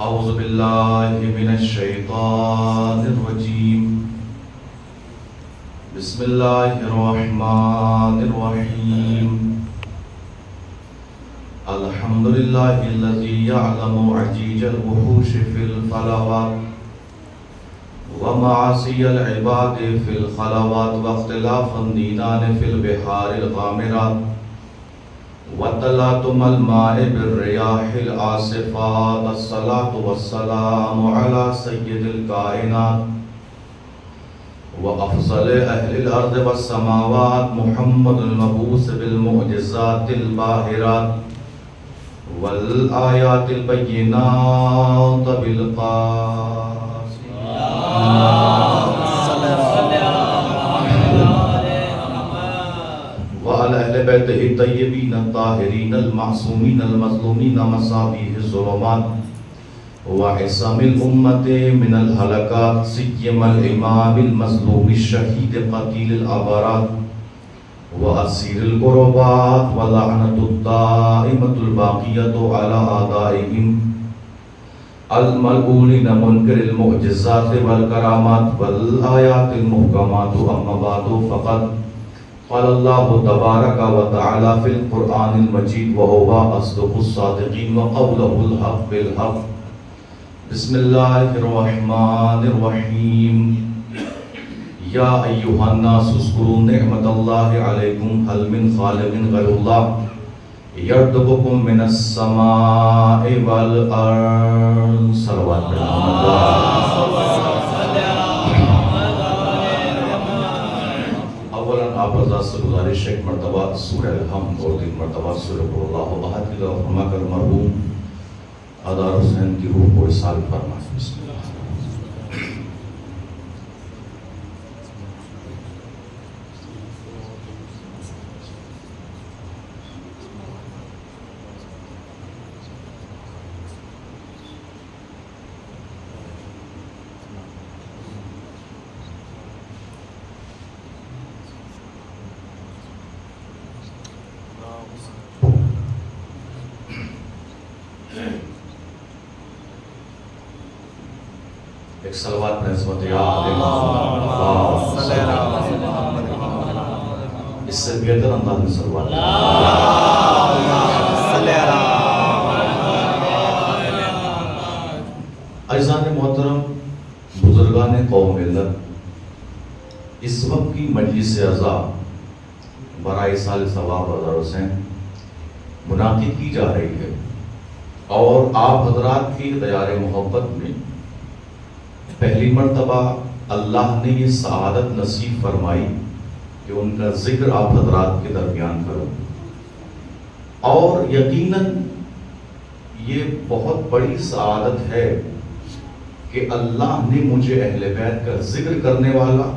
اعوذ باللہ من الشیطان الرجیم بسم اللہ الرحمن الرحیم الحمدللہ الذی یعلم عجیج الوحوش فی الفلوات ومعاصی العباد فی الخلوات واختلاف الدینان فی البحار الغامرات وَتَلَاتُمَ الْمَاءِ بِالرِّيَاحِ الْعَاصِفَاتِ الصَّلَاةُ وَالسَّلَامُ عَلَى سَيِّدِ الْكَائِنَاتِ وَأَفْضَلِ أَهْلِ الْأَرْضِ وَالسَّمَاوَاتِ مُحَمَّدُ الْمَبْعُوثِ بِالْمُعْجِزَاتِ الْبَاهِرَاتِ وَالْآيَاتِ الْبَيِّنَاتِ وعلى أهل بيته الطيبين الطاهرين المعصومين المظلومين مصابيح الظلمات وعصام الأمة من الهلكات سيما الإمام المظلوم الشهيد قتيل الأبرار وأسير القربات ولعنة الدائمة الباقية على أعدائهم الملعونين منكر المعجزات والكرامات والآيات المحكمات أما بعد فقد قال اللہ تبارک و تعالی فی القرآن المجید وهو اصدق الصادقین وقوله الحق بالحق بسم اللہ الرحمن الرحیم یا ایہا الناس اذکروا نعمت اللہ علیکم هل من خالق غیر اللہ یرزقکم من السماء والارض صلوات آپ رضا سے گزارش ایک مرتبہ سورہ الحمد اور 3 مرتبہ سورہ قل اللہ احد کی دعا فرما کر مرحوم ادار حسین کی روح کو اصال فرمائیں. بسم اللہ. ایک صلوات میں عظمت یا اس سے بہتر انداز میں صلوات عزیزان محترم بزرگان قوم ملت اس وقت کی مجلس اعزا برائے سال ثواب ادار حسین منعقد کی جا رہی ہے اور آپ حضرات کی دیار محبت میں پہلی مرتبہ اللہ نے یہ سعادت نصیب فرمائی کہ ان کا ذکر آپ حضرات کے درمیان کروں اور یقیناً یہ بہت بڑی سعادت ہے کہ اللہ نے مجھے اہل بیت کا ذکر کرنے والا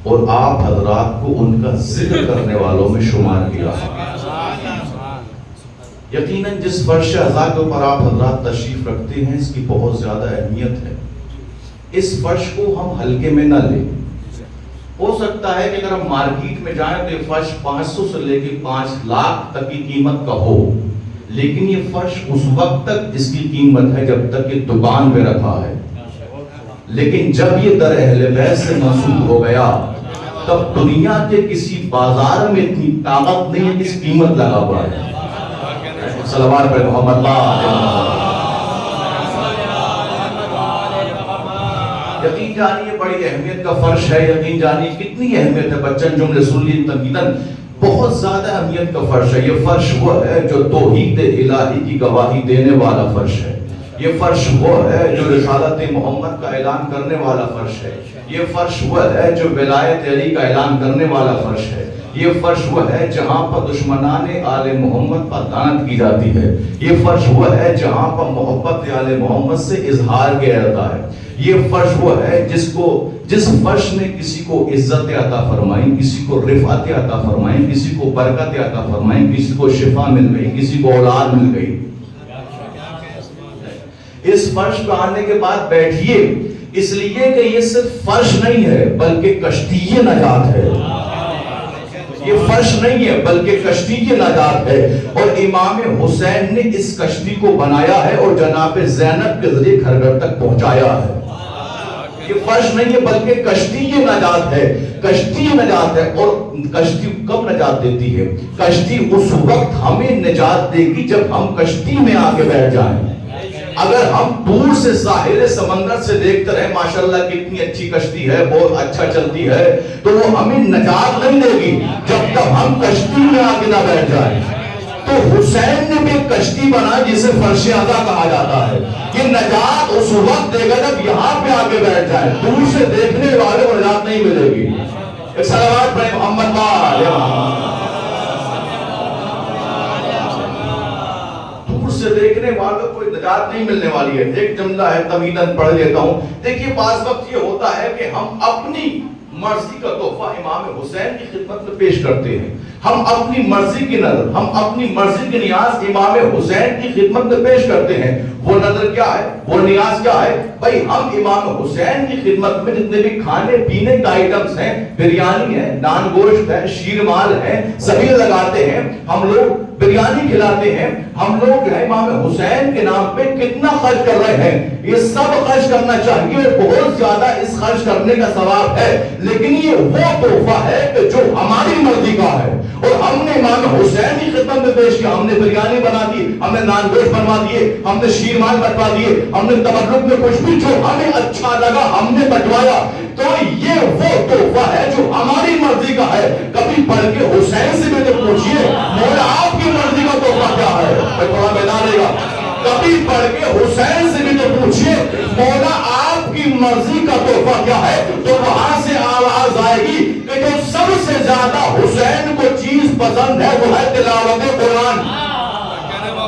اور آپ حضرات کو ان کا ذکر کرنے والوں میں شمار کیا. یقیناً جس فرش عزا کے اوپر آپ حضرات تشریف رکھتے ہیں اس کی بہت زیادہ اہمیت ہے. اس فرش کو ہم ہلکے میں نہ لیں. ہو سکتا ہے کہ اگر ہم مارکیٹ میں جائیں تو یہ فرش 500 سے لے کے 5 لاکھ تک کی قیمت کا ہو، لیکن یہ فرش اس وقت تک اس کی قیمت ہے جب تک یہ دکان میں رکھا ہے. لیکن جب یہ در اہل بیت سے منسوب ہو گیا تب دنیا کے کسی بازار میں اتنی طاقت نہیں ہے کہ اس قیمت لگا ہوا ہے. صلوات پر محمد اللہ. یقین جانیے بڑی اہمیت کا فرش ہے. یقین جانیے کتنی اہمیت ہے. بچن جملے سن لی تنقیداً بہت زیادہ اہمیت کا فرش ہے. یہ فرش وہ ہے جو توحید الہی کی گواہی دینے والا فرش ہے. یہ فرش وہ ہے جو رسالت محمد کا اعلان کرنے والا فرش ہے. یہ فرش وہ ہے جو ولایت علی کا اعلان کرنے والا فرش ہے. یہ فرش وہ ہے جہاں پر دشمنان آل محمد پر لعنت کی جاتی ہے. یہ فرش وہ ہے جہاں پر محبت آل محمد سے اظہار کیا جاتا ہے. یہ فرش وہ ہے جس فرش نے کسی کو عزت عطا فرمائی، کسی کو رفعت عطا فرمائی، کسی کو برکت عطا فرمائی، کسی کو شفا مل گئی، کسی کو اولاد مل گئی. اس فرش پہ آنے کے بعد بیٹھیے اس لیے کہ یہ صرف فرش نہیں ہے بلکہ کشتی نجات ہے. یہ فرش نہیں ہے بلکہ کشتی کی نجات ہے، اور امام حسین نے اس کشتی کو بنایا ہے اور جناب زینب کے ذریعے گھر گھر تک پہنچایا ہے۔ یہ فرش نہیں ہے بلکہ کشتی کی نجات ہے، کشتی نجات ہے۔ اور کشتی کب نجات دیتی ہے؟ کشتی اس وقت ہمیں نجات دے گی جب ہم کشتی میں آ کے بیٹھ جائیں۔ اگر ہم دور سے ساحل سمندر سے دیکھتے رہے ماشاءاللہ کتنی اچھی کشتی ہے، بہت اچھا چلتی ہے، تو وہ ہمیں نجات نہیں دے گی جب تک ہم کشتی میں آ کے نہ بیٹھ جائیں۔ تو حسین نے بھی ایک کشتی بنا جسے فرش عزا کہا جاتا ہے۔ یہ نجات اس وقت دے گا جب یہاں پہ آ کے بیٹھ جائیں، دور سے دیکھنے والے کو نجات نہیں ملے گی۔ ایک صلوات پڑھیں محمد سے دیکھنے والوں کو نجات نہیں ملنے والی ہے۔ ایک جملہ ہے تمہیداً پڑھ لیتا ہوں۔ دیکھیے بعض وقت یہ ہوتا ہے کہ ہم اپنی مرضی کا تحفہ امام حسین کی خدمت میں پیش کرتے ہیں، ہم اپنی مرضی کی نظر، ہم اپنی مرضی کی نیاز امام حسین کی خدمت میں پیش کرتے ہیں۔ وہ نظر کیا ہے، وہ نیاز کیا ہے؟ بھائی ہم امام حسین کی خدمت میں جتنے بھی کھانے پینے کا آئٹمز ہیں، بریانی ہے، نان گوشت ہے، شیرمال ہے، سبھی لگاتے ہیں، ہم لوگ بریانی کھلاتے ہیں، ہم لوگ جو ہے امام حسین کے نام پہ کتنا خرچ کر رہے ہیں، یہ سب خرچ کرنا چاہیے، بہت زیادہ اس خرچ کرنے کا ثواب ہے، لیکن یہ وہ تحفہ ہے کہ جو ہماری مرضی کا ہے، اور ہم نے امام حسین کی خدمت میں پیش کیا، ہم نے بریانی بنا دی، ہم نے نان گوشت بنوا دیے، ہم نے شیرمال بٹوا دیے، ہم نے تبرک میں کچھ بھی جو ہمیں اچھا لگا ہم نے بٹوایا، تو یہ وہ تحفہ ہے جو ہماری مرضی کا ہے۔ کبھی پڑھ کے حسین سے بھی تو پوچھئے مولا آپ کی مرضی کا تحفہ کیا ہے، میں تھوڑا میدان لے گا۔ کبھی پڑھ کے حسین سے بھی تو پوچھئے مولا آپ کی مرضی کا تحفہ کیا ہے، تو وہاں سے آواز آئے گی کہ جو سب سے زیادہ حسین کو چیز پسند ہے وہ ہے تلاوت قرآن۔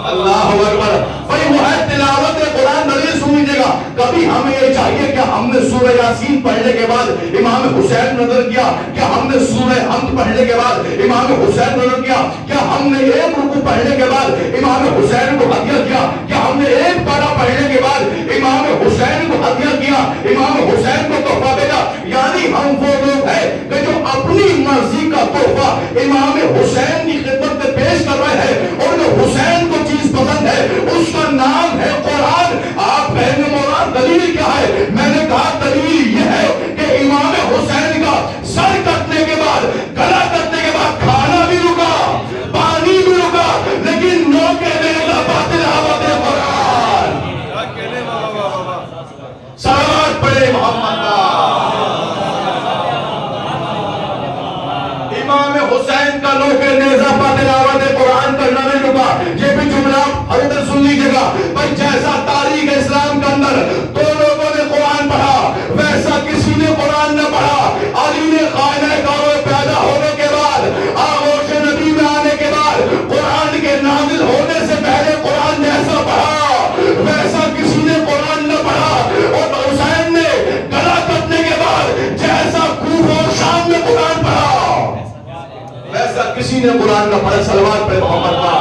اللہ اکبر، بھئی وہ ہے تلاوت قرآن۔ دلیل سن لیجیے گا، کبھی ہمیں یہ چاہیے کہ ہم نے سورہ یاسین پڑھنے کے بعد امام حسین نظر کیا، کیا ہم نے سورہ حمد پڑھنے کے بعد امام حسین نظر کیا، کیا ہم نے ایک رکوع پڑھنے کے بعد امام حسین کو ہدیہ کیا، کیا ہم نے ایک پارہ پڑھنے کے بعد امام حسین کو ہدیہ کیا، امام حسین کو تحفہ بھیجا؟ یعنی ہم وہ لوگ ہیں کہ جو اپنی مرضی کا تحفہ امام حسین کی خدمت میں پیش کر رہے ہیں، اور جو حسین کو چیز پسند ہے اس کا نام ہے قرآن۔ آپ کہیں گے مولانا دلیل کیا ہے؟ میں نے کہا دلیل یہ ہے کہ امام حسین کا سر کٹنے کے بعد، گلا کٹنے کے بعد کھانا بھی رکا، پانی بھی رکا، لیکن نو کے نیزہ تلاوت قرآن۔ صلوات پڑھے محمد کا۔ امام حسین کا نو کے نیزہ تلاوت قرآن کرنا نہیں رکا۔ یہ بھی جملہ حضرت سن لیجیے گا، بھائی جیسا تاریخ اسلام کے اندر دو لوگوں نے قرآن پڑھا، ویسا کسی نے قرآن نہ پڑھا۔ علی نے خانہ کعبہ پیدا ہونے کے بعد، آغوش نبی میں آنے کے بعد، قرآن کے نازل ہونے سے پہلے قرآن جیسا پڑھا، ویسا کسی نے قرآن نہ پڑھا۔ اور حسین نے گلا کٹنے کے بعد جیسا کوفہ اور شام میں قرآن پڑھا، ویسا کسی نے قرآن نہ پڑھا۔ صلوات پہ محمد کا۔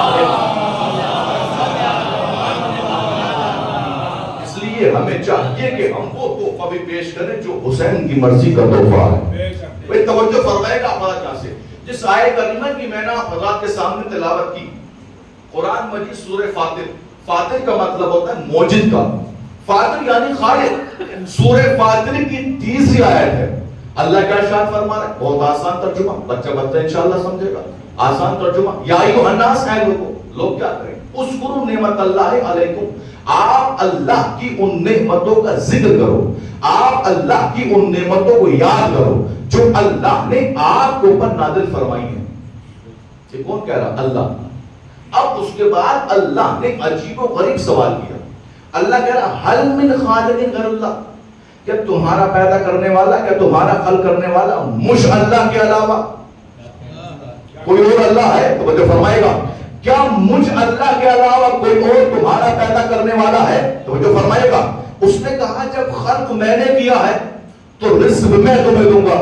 ہمیں چاہیے کہ ہم وہ تحفہ بھی پیش کریں جو حسین کی مرضی کا تحفہ ہے۔ بھئی توجہ فرمائے گا آپ یہاں سے، جس آیت کریمہ کی میں نے حضرات کے سامنے تلاوت کی، قرآن مجید سورہ فاطر۔ فاطر کا مطلب ہوتا ہے موجد کا، فاطر یعنی خالق۔ سورہ فاطر کی 30 آیت ہے۔ اللہ کیا ارشاد فرما رہا ہے؟ بہت آسان ترجمہ، بچہ انشاءاللہ سمجھے گا۔ آسان ترجمہ، یا ایھا الناس، ہے لوگ کیا کریں؟ اذکروا نعمت اللہ علیکم، آپ اللہ کی ان نعمتوں کا ذکر کرو، آپ اللہ کی ان نعمتوں کو یاد کرو جو اللہ نے آپ کے اوپر نازل فرمائی ہیں۔ یہ کون کہہ رہا؟ اللہ۔ اب اس کے بعد اللہ نے عجیب و غریب سوال کیا۔ اللہ کہہ رہا حل من خالق غیر اللہ، کیا تمہارا پیدا کرنے والا، کیا تمہارا خلق کرنے والا مجھ اللہ کے علاوہ کوئی اور اللہ ہے؟ تو جو فرمائے گا کیا مجھ اللہ کے علاوہ کوئی اور تمہارا پیدا کرنے والا ہے؟ تو جو فرمائے گا۔ اس نے کہا جب خلق میں نے کیا ہے تو رزق میں تمہیں دوں گا۔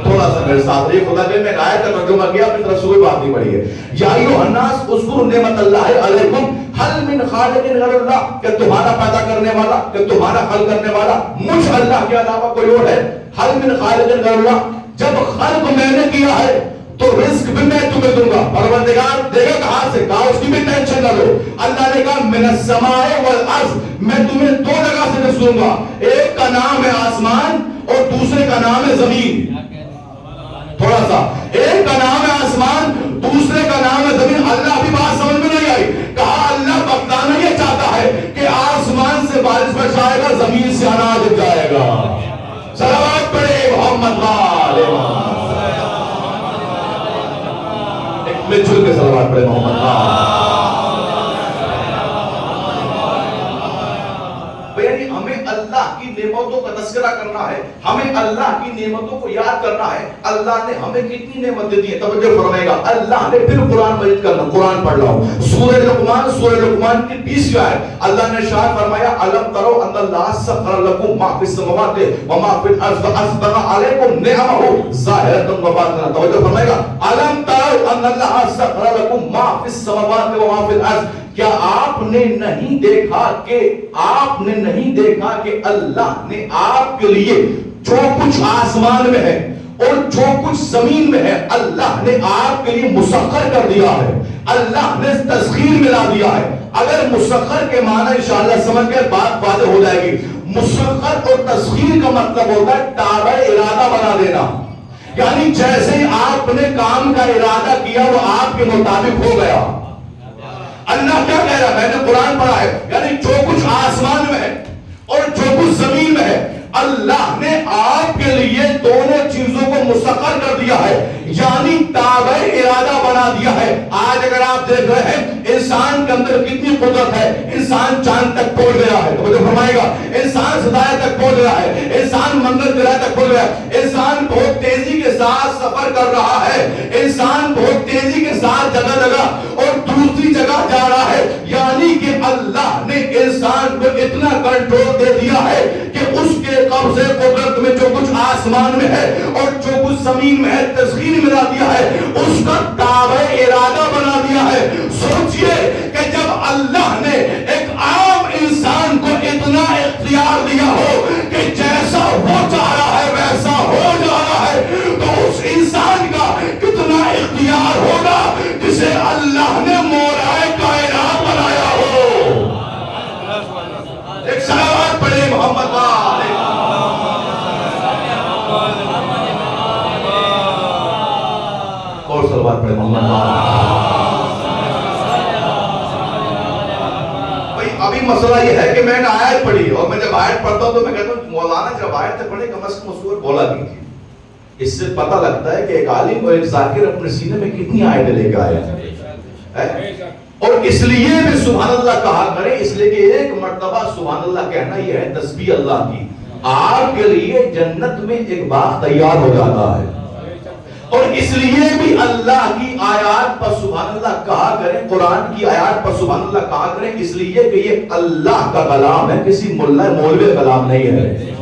تھوڑا سا میرے ساتھ ایک خدا نے آیت کا ترجمہ کیا، اپنی طرف سے کوئی بات نہیں پڑھی ہے۔ یا ایھا الناس اذکروا نعمت اللہ علیکم حل من خالق غیر اللہ، کہ تمہارا پیدا کرنے والا، کہ تمہارا خلق کرنے والا مجھ اللہ کے علاوہ کوئی اور ہے؟ حل من خالق غیر اللہ، جب خلق میں نے کیا ہے تو رزق بھی میں تمہیں دوں گا. پروردگار دے گا کہاں سے؟ کہا اس کی بھی ٹینشن نہ لو. اللہ نے کہا من السماء والارض، میں تمہیں دو جگہ سے رزق دوں گا. ایک کا نام ہے آسمان اور دوسرے کا نام ہے زمین. تھوڑا سا، ایک کا نام ہے آسمان، دوسرے کا نام ہے زمین. اللہ ابھی بات سمجھ میں نہیں آئی. کہا اللہ بتانا یہ چاہتا ہے کہ آسمان سے بارش برسائے گا، زمین سے اناج جائے گا. صلوات پڑھے محمد والے مل جل کے صلوات پڑھے محمد. یعنی ہمیں اللہ کی نعمتوں کا تذکرہ کرنا ہے، ہمیں اللہ کی نعمتوں کو یاد کرنا ہے. اللہ نے ہمیں کتنی نعمتیں دی ہیں توجہ فرمائے گا. اللہ نے پھر قرآن مجید کرنا، قرآن پڑھ رہا ہوں، سورہ لقمان کی 20 آیت. اللہ نے ارشاد فرمایا الم ترو ان اللہ سخر لکم ما فی السماوات و ما فی الارض واسبغ علیکم نعمہ ظاہرۃ و باطنہ. توجہ فرمائے گا. الم ترو ان اللہ سخر لکم ما فی السماوات و ما فی الارض. کیا آپ نے نہیں دیکھا کہ اللہ نے آپ کے لیے جو کچھ آسمان میں ہے اور جو کچھ زمین میں ہے اللہ نے آپ کے لیے مسخر کر دیا ہے. اللہ نے تسخیر ملا دیا ہے. اگر مسخر کے معنی انشاءاللہ سمجھ کے بات واضح ہو جائے گی. مسخر اور تسخیر کا مطلب ہوتا ہے تابع ارادہ بنا دینا. یعنی جیسے آپ نے کام کا ارادہ کیا وہ آپ کے مطابق ہو گیا. اللہ کیا کہہ رہا ہے؟ میں نے قرآن پڑھا ہے. یعنی جو کچھ آسمان میں ہے اور جو کچھ زمین میں ہے اللہ نے آپ کے لیے دونوں چیزوں کو مسخر کر دیا ہے، یعنی تابع ارادہ بنا دیا ہے. آج اگر آپ دیکھ رہے ہیں انسان کے اندر کتنی قدرت ہے. انسان چاند تک پہنچ گیا ہے، تو مجھے فرمائے گا. انسان ستارے تک پہنچ گیا ہے، انسان منگل گرہ تک پہنچ گیا ہے. انسان بہت تیزی کے ساتھ سفر کر رہا ہے، انسان بہت تیزی کے ساتھ جگہ جگہ اور دوسری جگہ جا رہا ہے. یعنی کہ اللہ نے انسان کو اتنا کنٹرول دے دیا ہے کہ اس کے قبضے قدرت میں جو کچھ آسمان میں ہے اور جو کچھ زمین میں ہے تسخیر ملا دیا ہے، اس کا تابع ارادہ بنا دیا ہے. سوچئے کہ جب اللہ نے ایک عام انسان کو اتنا اختیار دیا ہو کہ جیسا وہ چاہ رہا ہے ویسا ہو جا رہا ہے، تو اس انسان کا کتنا اختیار ہوگا جسے اللہ نے مولائے کائنات بنایا ہو. ایک صلوات پڑھے محمد والے. اور صلوات پڑھے محمد والے. بھئی ابھی مسئلہ یہ ہے کہ میں نے آیت پڑھی اور میں جب آیت پڑھتا ہوں تو میں کہتا ہوں مولانا جب آیت تک پڑھے کم از کم اس کو بولا نہیں تھی. اس سے پتہ لگتا ہے کہ ایک عالم اور ایک ذاکر اپنے سینے میں کتنی آیتیں لے کے آیا ہے. اور اس لیے بھی سبحان اللہ کہا کریں، اس لیے کہ ایک مرتبہ سبحان اللہ کہنا یہ ہے تسبیح اللہ کی. آپ کے لیے جنت میں ایک باغ تیار ہو جاتا ہے. اور اس لیے بھی اللہ کی آیات پر سبحان اللہ کہا کریں، قرآن کی آیات پر سبحان اللہ کہا کریں، اس لیے کہ یہ اللہ کا کلام ہے، کسی مولوی کا کلام نہیں ہے.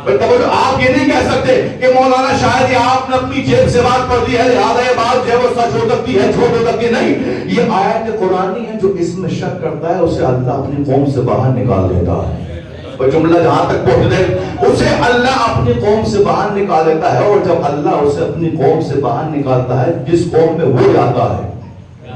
آپ یہ نہیں کہہ سکتے کہ مولانا شاید یہ آپ نے اپنی جیب سے بات پڑھ دی ہے لہذا یہ بات جو ہے وہ سچ ہو سکتی ہے، جھوٹ ہو سکتی ہے. نہیں، یہ آیت قرآنی ہے. جو اس میں شک کرتا ہے اسے اللہ اپنی قوم سے باہر نکال دیتا ہے. اور جملہ جہاں تک پہنچ دے اسے اللہ اپنی قوم سے باہر نکال دیتا ہے. اور جب اللہ اسے اپنی قوم سے باہر نکالتا ہے جس قوم میں وہ جاتا ہے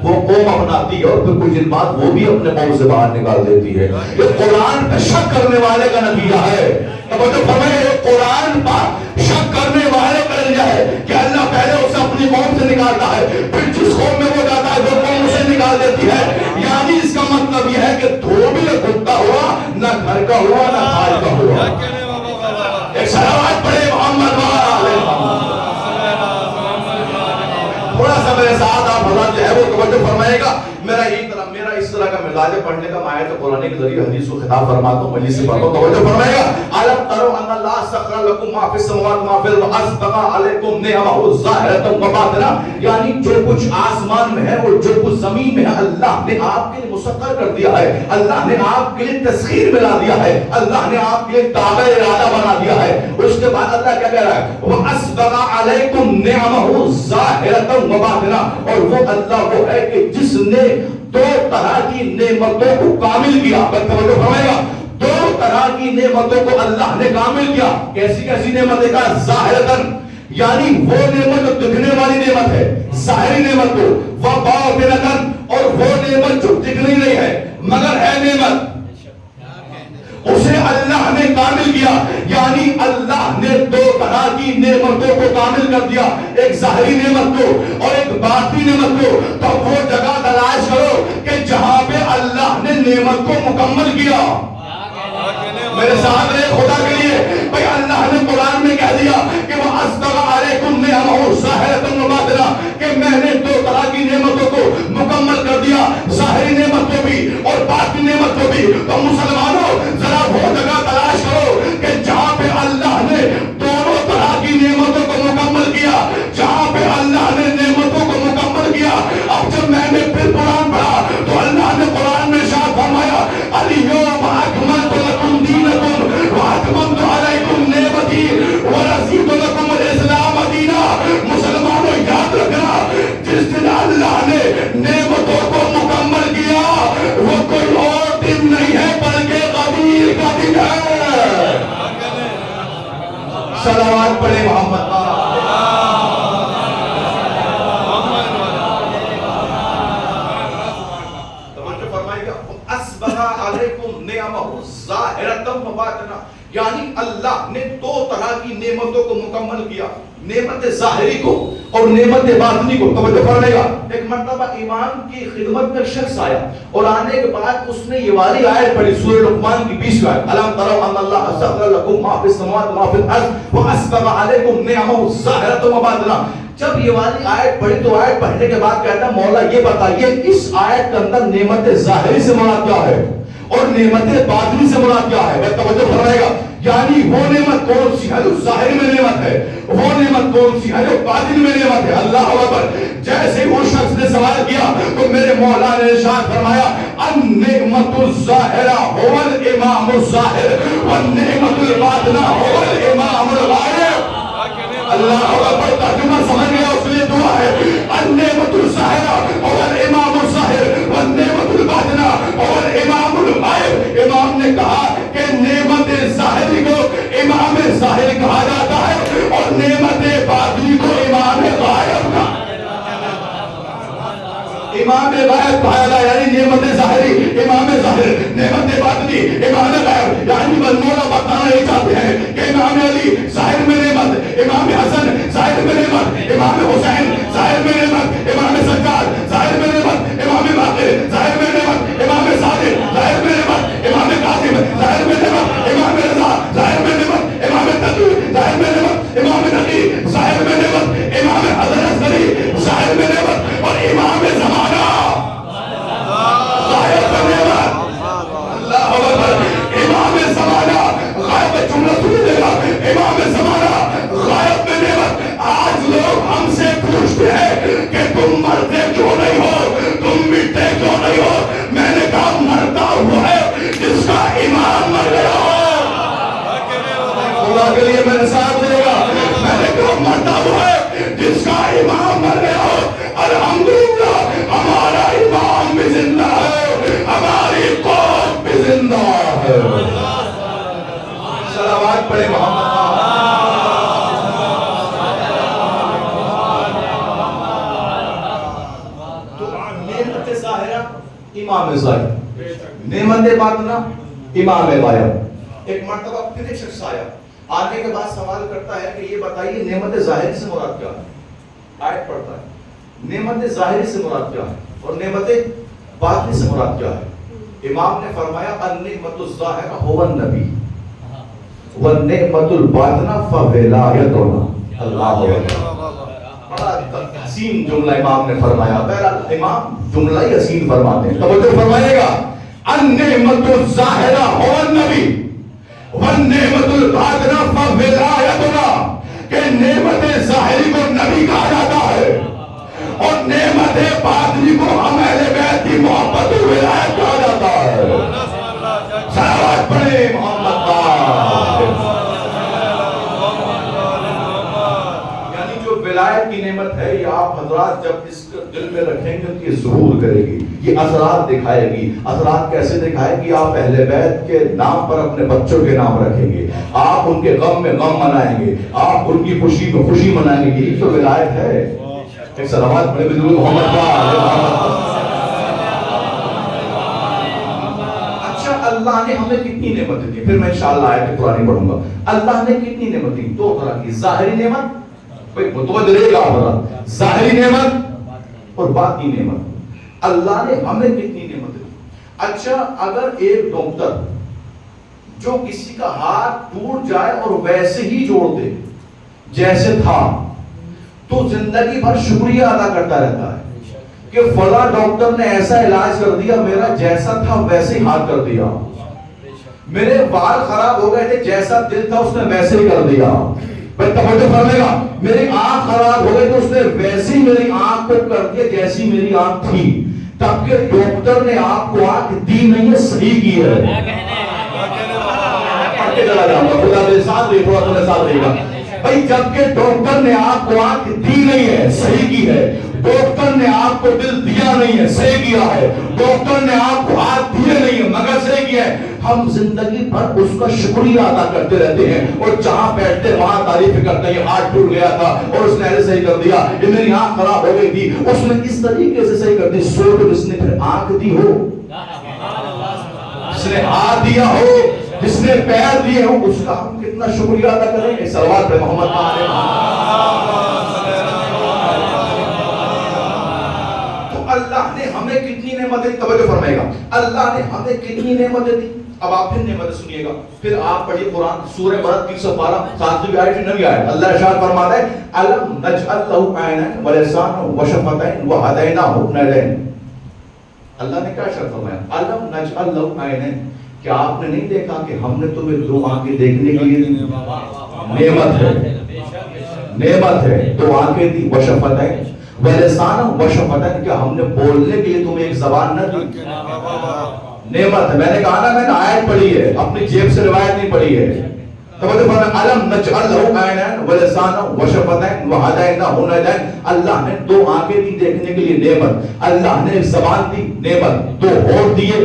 وہ قوم اپناتی ہے اور پھر کچھ دن بعد وہ بھی اپنے قوم سے باہر نکال دیتی ہے. یہ قرآن پہ شک کرنے والے کا نتیجہ ہے. تو فرمائے قرآن پر شک کرنے والے کا نتیجہ ہے کہ اللہ پہلے اسے اپنی قوم سے نکالتا ہے، پھر جس قوم میں وہ جاتا ہے وہ قوم اسے نکال دیتی ہے. یعنی اس کا مطلب یہ ہے کہ دھوبی نہ کتا ہوا، نہ گھر کا ہوا، نہ بھائی کا ہوا. ایک صلوات پڑھے محمد والے. تھوڑا سا میرے ساتھ آپ حضرات جو ہے وہ توجہ فرمائے گا. میرا اس طرح کا مزاج پڑھنے کا آیت قرآن کے ذریعے حدیث کو خطاب فرماتا ہوں، مجلس سے پڑھتا ہوں، توجہ فرمائے گا. الم ترو ان اللہ سخر لکم ما فی السماوات ما فی الارض واسبغ علیکم نعمہ ظاہرۃ و باطنہ. یعنی جو کچھ آسمان میں ہے اور جو کچھ زمین میں ہے اللہ نے آپ کے لیے مسخر کر دیا ہے، اللہ نے آپ کے لیے تسخیر ملا دیا ہے، اللہ نے آپ کے لیے تابع ارادہ بنا دیا ہے. اس کے بعد اللہ کیا کہہ رہا ہے؟ واسبغ علیکم نعمہ ظاہرۃ و باطنہ. اور وہ اللہ وہ ہے کہ جس نے دو طرح کی نعمتوں کو کامل کیا. توجہ فرمائے گا. دو طرح کی نعمتوں کو اللہ نے کامل کیا. کیسی کیسی نعمتیں کا؟ ظاہرتاً یعنی وہ نعمت جو دکھنے والی نعمت ہے، ظاہری نعمت کو، وہ باطنۃ، اور وہ نعمت جو دکھ نہیں رہی ہے مگر ہے نعمت، اسے اللہ نے کامل کیا. یعنی اللہ نے دو طرح کی نعمتوں کو کامل کر دیا، ایک ظاہری نعمت کو اور ایک باطنی نعمت کو. تو وہ جگہ تلاش کرو کہ جہاں پہ اللہ نے نعمت کو مکمل کیا. میرے ساتھ رہے خدا کے لیے. بھئی اللہ نے قرآن میں کہہ دیا کہ وہ اسبغ علیکم نعمہ ظاہرۃ و باطنہ، کہ میں نے دو طرح کی نعمتوں کو مکمل کر دیا، ظاہری نعمت کو بھی اور باطنی نعمت کو بھی. تو مسلمانوں ذرا وہ جگہ تلاش کرو کہ جہاں پہ اللہ نے دونوں طرح کی نعمتوں کو مکمل کیا، جہاں پہ اللہ نے نعمتوں کو مکمل کیا. اب جب میں نے پھر قرآن پڑھا تو اللہ نے قرآن میں ارشاد فرمایا الیوم اکملت لکم دینکم واتممت علیکم نعمتی ورضیت لکم الاسلام دینا. مسلمانوں یاد رکھنا، جس دن اللہ نے نعمتوں کو مکمل کیا وہ کوئی اور دن نہیں ہے بلکہ قدیر کا دن ہے. صلوات پڑھے محمد پر. توجہ فرمائیے گا، اسبغ علیکم نعمہ ظاہرۃ و باطنہ، یعنی اللہ نے دو طرح کی نعمتوں کو مکمل کیا، نعمت ظاہری کو اور نعمت باطنی کو. توجہ فرمائے گا. ایک مرتبہ امام کی خدمت میں شخص آیا اور آنے کے بعد اس نے یہ والی آیت پڑھی، سورہ لقمان کی 20 آیت، الم تروا ان اللہ سخر لکم ما فی السماوات و ما فی الارض واسبغ علیکم نعمہ ظاہرۃ و باطنہ. جب یہ والی آیت پڑھی تو آیت پڑھنے کے بعد کہتا مولا یہ بتائیے اس آیت کے اندر نعمت ظاہری سے مراد کیا ہے اور نعمت باطنی سے مراد کیا ہے؟ میں توجہ فرمائے گا. یعنی وہ نعمت کون سی ہے جو ظاہر میں نعمت ہے، وہ نعمت کون سی ہے جو باطن میں نعمت ہے. اللہ اکبر. جیسے وہ شخص نے سوال کیا تو میرے مولا نے ارشاد فرمایا النعمت الظاہرہ هو الامام الظاہر والنعمت الباطنہ هو الامام الغائب. اللہ اکبر. ترجمہ سمجھ گیا؟ اس لیے دعا ہے النعمت الظاہرہ هو الامام الظاہر والنعمت الباطنہ هو الامام الغائب. امام نے کہا کہ نعمت ظاہری کو امام ظاہر کہا جاتا ہے اور نعمت باطنی کو امام غائب کا امام غائب کہا جاتا ہے. یعنی نعمت ظاہری امام ظاہر، نعمت باطنی امام غائب. یعنی مولا بتانا یہ چاہتے ہیں کہ امام علی ظاہر میں نعمت، امام حسن ظاہر میں نعمت، امام حسین ظاہر میں نعمت، امام سجاد ظاہر میں نعمت، امام باقر ظاہر میں نعمت، امام صادق ظاہر میں نعمت، امام قاسم ظاہر میں نعمت، امام رضا ظاہر میں نعمت، امام تقی ظاہر میں نعمت، امام نقی ظاہر میں نعمت، امام حسن عسکری ظاہر میں نعمت اور امام زمانہ ظاہر میں نعمت. اللہ اکبر. امام زمانہ غائب جملہ سنیے گا، امام زمانہ غائب میں نعمت. آج لوگ ہم سے پوچھتے ہیں کہ تم مرتے کیوں نہیں ہو، تم مٹتے کیوں نہیں ہو. میں نے کہا مرتا ہوا ہے جس کا امام مر گیا ہو. خدا کے لیے میرے ساتھ دے گا. میں نے کہا مرتا ہوا ہے جس کا امام مر گیا ہو. الحمدللہ ہمارا امام بھی زندہ ہے، ہماری قوم بھی زندہ ہے. صلوات پڑھے محمد. نعمت ظاہرہ امام ظاہر، نعمت باطنہ امام غائب. ایک مرتبہ پھر ایک شخص آیا، آنے کے بعد سوال کرتا ہے کہ یہ بتائیے نعمت ظاہری سے مراد کیا ہے. آیت پڑھتا ہے نعمت ظاہری سے مراد کیا ہے اور نعمت باطنی سے مراد کیا ہے. امام نے فرمایا النعمت الظاہرہ هو النبی والنعمت الباطنہ فولایتنا. اللہ اکبر. بڑا حسین جملہ امام نے فرمایا. بہرحال امام جملہ ہی حسین فرماتے ہیں. توجہ فرمائیے گا. النعمت الظاہرہ هو النبی والنعمت الباطنہ فولایتنا، کہ نعمت ظاہری کو نبی کہا جاتا ہے اور نعمت باطنی کو ہم اہل بیت کی محبت و ولایت کہا جاتا ہے. صلوات پڑھے محمد پر. یعنی جو ولایت کی نعمت ہے یہ آپ حضرات جب اس دل میں رکھیں گے تو یہ ظہور کرے گی. یہ اثرات دکھائے گی. اثرات کیسے دکھائے گی؟ آپ اہل بیت کے نام پر اپنے بچوں کے نام رکھیں گے, آپ ان کے غم میں غم منائیں گے, آپ ان کی خوشی میں خوشی منائیں گے. یہی تو ولایت ہے. ایک صلوات پڑھے حضور محمد کا. اچھا, اللہ نے ہمیں کتنی نعمتیں دی؟ پھر میں انشاءاللہ آیت قرآن پڑھوں گا. اللہ نے کتنی نعمتیں دی؟ دو طرح کی. ظاہری نعمت, بھائی متوجہ رہے گا آپ, ظاہری نعمت اور باطنی نعمت. اللہ نے ہمیں کتنی نعمتیں دی. اچھا, اگر ایک ڈاکٹر جو کسی کا ہاتھ ٹوٹ جائے اور ویسے ہی جوڑ دے جیسے تھا, تو زندگی بھر شکریہ ادا کرتا رہتا ہے کہ فلاں ڈاکٹر نے ایسا علاج کر دیا, میرا جیسا تھا ویسے ہی ہاتھ کر دیا. میرے بال خراب ہو گئے تھے, جیسا دل تھا اس نے ویسے ہی کر دیا. بھائی توجہ فرمائے گا. میری آنکھ خراب ہو گئی تو اس نے ویسی میری آنکھ کو کر دیا جیسی میری آنکھ تھی. تب کہ ڈاکٹر نے آپ کو آنکھ دی نہیں ہے, صحیح کی ہے. پڑھ کے چلا جاؤں گا, خدا میرے ساتھ دے, تھوڑا تمہیں ساتھ دے گا. بھائی جبکہ ڈاکٹر نے آپ کو آنکھ دی نہیں ہے, صحیح کی ہے. ڈاکٹر نے آپ کو دل دیا نہیں ہے, صحیح کیا ہے. ڈاکٹر نے آپ کو ہاتھ دیے نہیں ہے, مگر صحیح کیا ہے. ہم زندگی بھر اس کا شکریہ ادا کرتے رہتے ہیں, اور جہاں بیٹھتے وہاں تعریف کرتے ہیں. یہ ہاتھ ٹوٹ گیا تھا اور اس نے ایسے صحیح کر دیا, یہ میری آنکھ خراب ہو گئی تھی, اس نے اس طریقے سے صحیح کر دی. سوچ, جس نے پھر آنکھ دی ہو, جس نے ہاتھ دیا ہو, جس نے پیر دیے ہو, اس کا ہم کتنا شکریہ ادا کریں. ایک صلوات پہ محمد کا. تو اللہ نے ہمیں کتنی نعمتیں, توجہ فرمائے گا, اللہ نے ہمیں کتنی نعمتیں دی. اب آپ پھر نعمتیں سنیے گا. پھر آپ پڑھیے قرآن سورہ بلد 312 7ویں آیت سے 9ویں آیت. اللہ ارشاد فرماتا ہے, الم نجعل لہ عینین ولسانا وشفتین وہدیناہ النجدین. اللہ نے کیا ارشاد فرمایا؟ الم نجعل لہ عینین, کیا آپ نے نہیں دیکھا کہ ہم نے تمہیں دو آنکھیں دیکھنے کے لیے دی؟ نعمت ہے, نعمت ہے. دو آنکھیں دی, وشفتین ولسانا وشفتین, کیا ہم نے بولنے کے لیے تمہیں ایک زبان نہ دی؟ نعمت ہے. میں نے کہا نا, میں نے آیت پڑھی ہے, اپنی جیب سے روایت نہیں پڑھی ہے. توجہ فرمائیں, الم نجعل لہ عینین ولسانا وشفتین وہدیناہ النجدین. اللہ نے دو آنکھیں دی دیکھنے کے لیے, نعمت. اللہ نے ایک زبان دی, نعمت. دو ہونٹ دیے,